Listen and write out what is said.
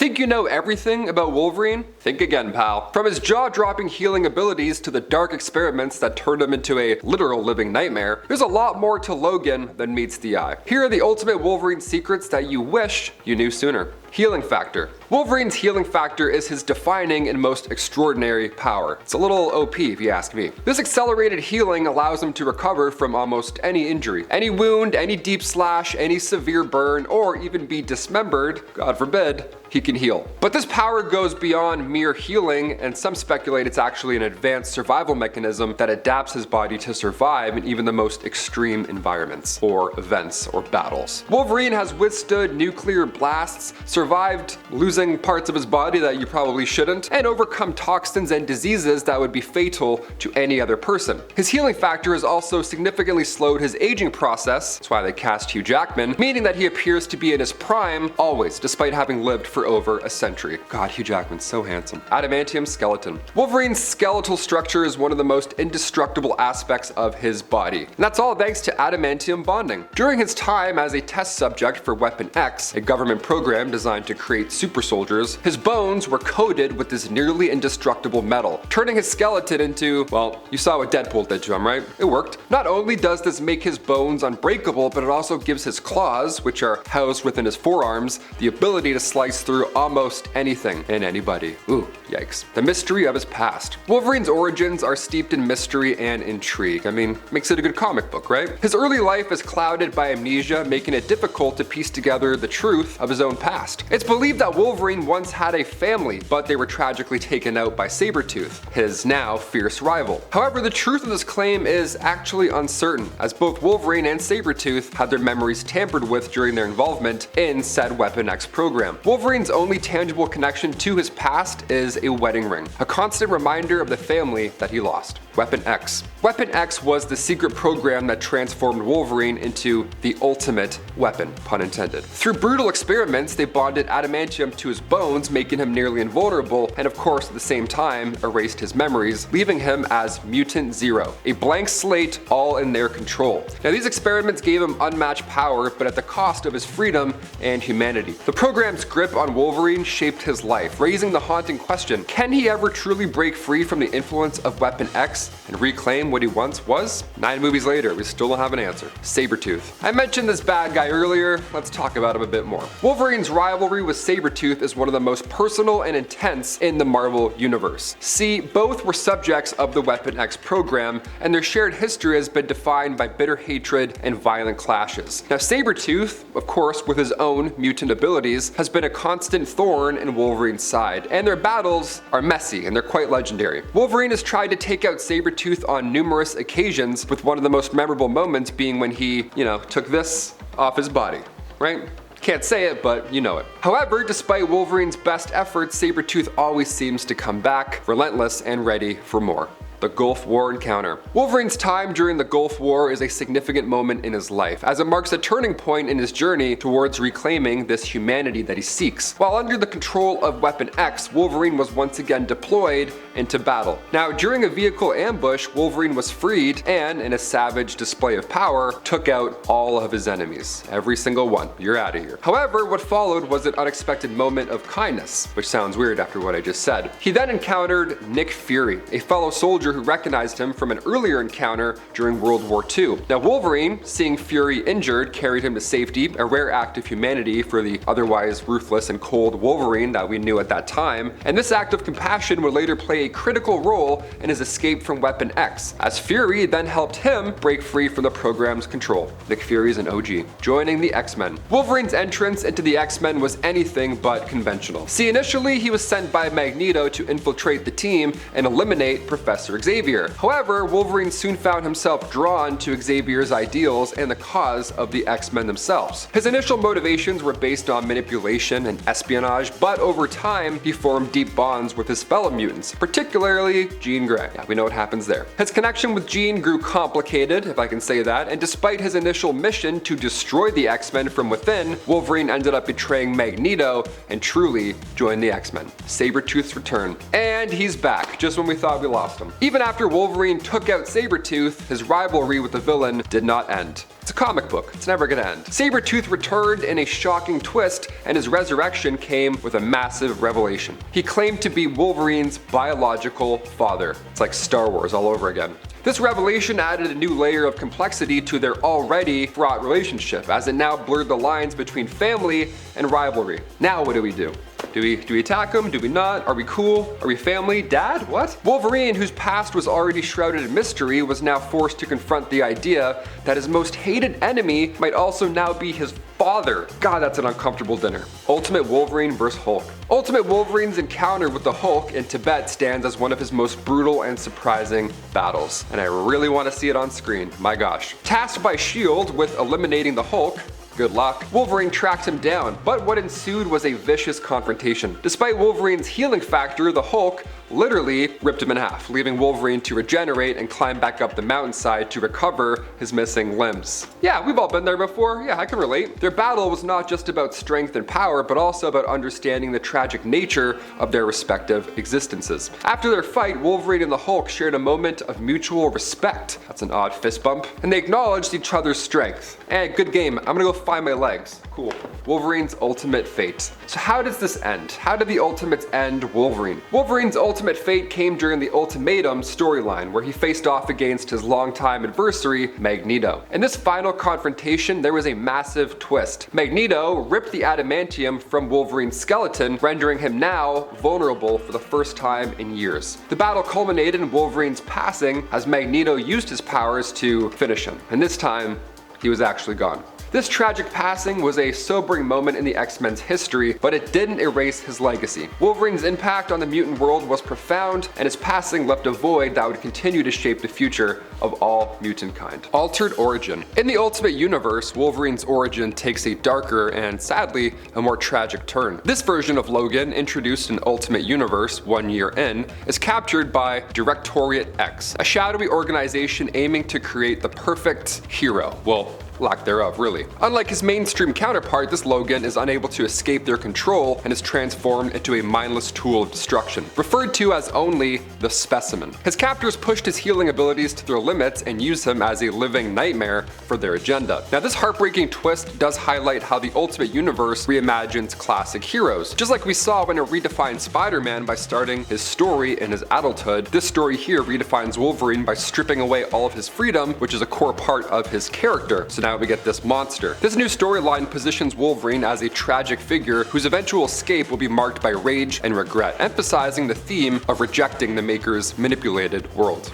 Think you know everything about Wolverine? Think again, pal. From his jaw-dropping healing abilities to the dark experiments that turned him into a literal living nightmare, there's a lot more to Logan than meets the eye. Here are the ultimate Wolverine secrets that you wish you knew sooner. Healing factor. Wolverine's healing factor is his defining and most extraordinary power. It's a little OP if you ask me. This accelerated healing allows him to recover from almost any injury. Any wound, any deep slash, any severe burn, or even be dismembered, God forbid, he can heal. But this power goes beyond mere healing, and some speculate it's actually an advanced survival mechanism that adapts his body to survive in even the most extreme environments, or events, or battles. Wolverine has withstood nuclear blasts, survived losing parts of his body that you probably shouldn't, and overcome toxins and diseases that would be fatal to any other person. His healing factor has also significantly slowed his aging process, that's why they cast Hugh Jackman, meaning that he appears to be in his prime always, despite having lived for over a century. God, Hugh Jackman's so handsome. Adamantium Skeleton. Wolverine's skeletal structure is one of the most indestructible aspects of his body, and that's all thanks to adamantium bonding. During his time as a test subject for Weapon X, a government program designed to create super soldiers, his bones were coated with this nearly indestructible metal, turning his skeleton into, well, you saw what Deadpool did to him, right? It worked. Not only does this make his bones unbreakable, but it also gives his claws, which are housed within his forearms, the ability to slice through almost anything and anybody. Ooh, yikes. The mystery of his past. Wolverine's origins are steeped in mystery and intrigue. I mean, makes it a good comic book, right? His early life is clouded by amnesia, making it difficult to piece together the truth of his own past. It's believed that Wolverine once had a family, but they were tragically taken out by Sabre Tooth, his now fierce rival. However, the truth of this claim is actually uncertain, as both Wolverine and Sabre Tooth had their memories tampered with during their involvement in said Weapon X program. Wolverine's only tangible connection to his past is a wedding ring, a constant reminder of the family that he lost. Weapon X. Weapon X was the secret program that transformed Wolverine into the ultimate weapon, pun intended. Through brutal experiments, they bonded adamantium to his bones, making him nearly invulnerable, and of course at the same time erased his memories, leaving him as Mutant Zero, a blank slate all in their control. Now these experiments gave him unmatched power, but at the cost of his freedom and humanity. The program's grip on Wolverine shaped his life, raising the haunting question, can he ever truly break free from the influence of Weapon X and reclaim what he once was? 9 movies later, we still don't have an answer. Sabre Tooth. I mentioned this bad guy earlier, let's talk about him a bit more. Wolverine's rivalry with Sabre Tooth is one of the most personal and intense in the Marvel universe. See, both were subjects of the Weapon X program, and their shared history has been defined by bitter hatred and violent clashes. Now Sabre Tooth, of course with his own mutant abilities, has been a constant thorn in Wolverine's side, and their battles are messy and they're quite legendary. Wolverine has tried to take out Sabre Tooth on numerous occasions, with one of the most memorable moments being when he, took this off his body, right? Can't say it, but you know it. However, despite Wolverine's best efforts, Sabre Tooth always seems to come back, relentless and ready for more. The Gulf War encounter. Wolverine's time during the Gulf War is a significant moment in his life, as it marks a turning point in his journey towards reclaiming this humanity that he seeks. While under the control of Weapon X, Wolverine was once again deployed into battle. Now, during a vehicle ambush, Wolverine was freed and, in a savage display of power, took out all of his enemies. Every single one. You're out of here. However, what followed was an unexpected moment of kindness, which sounds weird after what I just said. He then encountered Nick Fury, a fellow soldier who recognized him from an earlier encounter during World War II. Now Wolverine, seeing Fury injured, carried him to safety, a rare act of humanity for the otherwise ruthless and cold Wolverine that we knew at that time, and this act of compassion would later play a critical role in his escape from Weapon X, as Fury then helped him break free from the program's control. Nick Fury's an OG. Joining the X-Men. Wolverine's entrance into the X-Men was anything but conventional. See, initially he was sent by Magneto to infiltrate the team and eliminate Professor Xavier. However, Wolverine soon found himself drawn to Xavier's ideals and the cause of the X-Men themselves. His initial motivations were based on manipulation and espionage, but over time he formed deep bonds with his fellow mutants, particularly Jean Grey. Yeah, we know what happens there. His connection with Jean grew complicated, if I can say that, and despite his initial mission to destroy the X-Men from within, Wolverine ended up betraying Magneto and truly joined the X-Men. Saber Tooth's return. And he's back, just when we thought we lost him. Even after Wolverine took out Sabre Tooth, his rivalry with the villain did not end. It's a comic book, it's never gonna end. Sabre Tooth returned in a shocking twist, and his resurrection came with a massive revelation. He claimed to be Wolverine's biological father. It's like Star Wars all over again. This revelation added a new layer of complexity to their already fraught relationship, as it now blurred the lines between family and rivalry. Now what do we do? Do we attack him? Do we not? Are we cool? Are we family? Dad? What? Wolverine, whose past was already shrouded in mystery, was now forced to confront the idea that his most hated enemy might also now be his father. God, that's an uncomfortable dinner. Ultimate Wolverine vs. Hulk. Ultimate Wolverine's encounter with the Hulk in Tibet stands as one of his most brutal and surprising battles, and I really want to see it on screen. My gosh. Tasked by S.H.I.E.L.D. with eliminating the Hulk, good luck, Wolverine tracked him down, but what ensued was a vicious confrontation. Despite Wolverine's healing factor, the Hulk literally ripped him in half, leaving Wolverine to regenerate and climb back up the mountainside to recover his missing limbs. Yeah, we've all been there before. Yeah, I can relate. Their battle was not just about strength and power, but also about understanding the tragic nature of their respective existences. After their fight, Wolverine and the Hulk shared a moment of mutual respect. That's an odd fist bump. And they acknowledged each other's strength. Hey, good game. I'm gonna go find my legs. Cool. Wolverine's ultimate fate. So how does this end? How did the Ultimates end Wolverine? Wolverine's ultimate fate came during the Ultimatum storyline, where he faced off against his longtime adversary, Magneto. In this final confrontation, there was a massive twist. Magneto ripped the adamantium from Wolverine's skeleton, rendering him now vulnerable for the first time in years. The battle culminated in Wolverine's passing as Magneto used his powers to finish him. And this time, he was actually gone. This tragic passing was a sobering moment in the X-Men's history, but it didn't erase his legacy. Wolverine's impact on the mutant world was profound, and his passing left a void that would continue to shape the future of all mutant kind. Altered origin. In the Ultimate Universe, Wolverine's origin takes a darker and, sadly, a more tragic turn. This version of Logan, introduced in Ultimate Universe 1 year in, is captured by Directorate X, a shadowy organization aiming to create the perfect hero. Well, lack thereof, really. Unlike his mainstream counterpart, this Logan is unable to escape their control and is transformed into a mindless tool of destruction, referred to as only the Specimen. His captors pushed his healing abilities to their limits and used him as a living nightmare for their agenda. Now, this heartbreaking twist does highlight how the Ultimate Universe reimagines classic heroes. Just like we saw when it redefined Spider-Man by starting his story in his adulthood, this story here redefines Wolverine by stripping away all of his freedom, which is a core part of his character. So now we get this monster. This new storyline positions Wolverine as a tragic figure whose eventual escape will be marked by rage and regret, emphasizing the theme of rejecting the Maker's manipulated world.